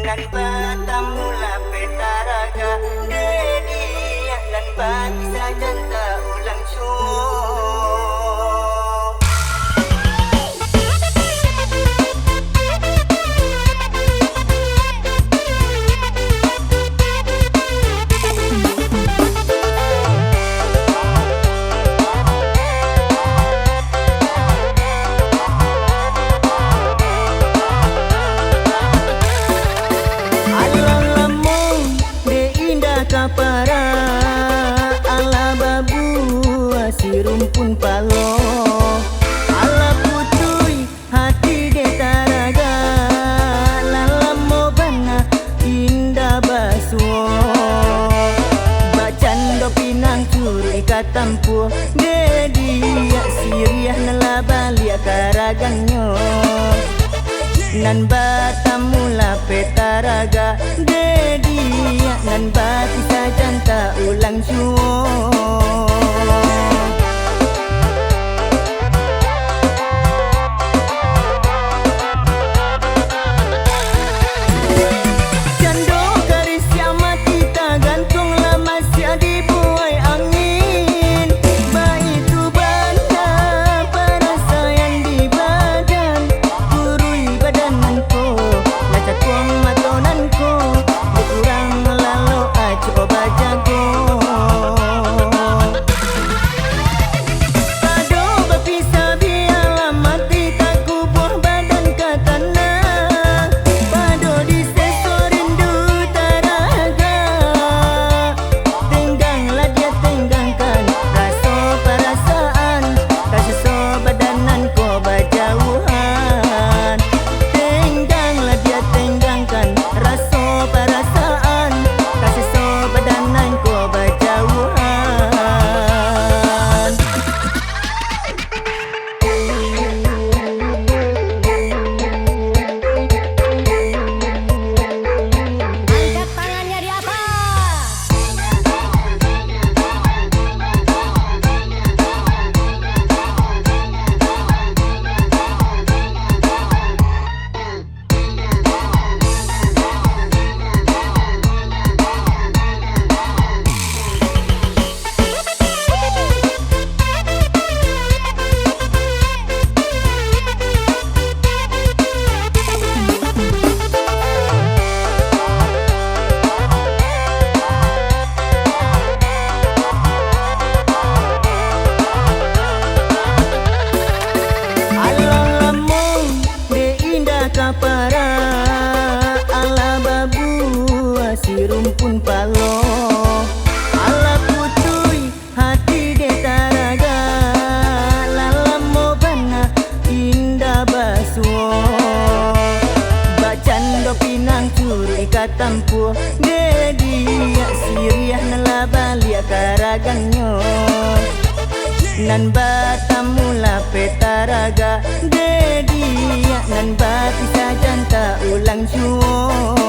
nan batamula petaraga dedi nan bagi sajanta ulang syuh. Kapara ala babu asirumpun palo ala putui hati de taraga lalam mobana indah basuo bacando pinang curi katampu dedi siriah nalabalia karaganyo nan batamula petaraga dedi nan bati sajanta ulang syuh. Jando garis yang mati tak gantung lama sia dibuai angin. Baitu banda perasa yang di badan kurui badananku naca kuang matonanku berkurang lalu coba jago. Kado berpisah biarlah mati tak kubur badan ke tanah. Pado di sesor rindu taraga. Tengganglah dia tenggangkan rasa perasaan. Kasih so badanan ko berjauhan. Tengganglah dia tenggangkan rasa perasaan. Kasih so badanan ko berjauhan. Angkat tangannya di atas. Kapara ala babu asirumpun palo ala putui hati de taraga lalam mobana indah basuo bacando pinang curi katampu dedi siriah nalabalia karaganyo nan batamula petaraga dedi nan bati sajanta ulang syuh.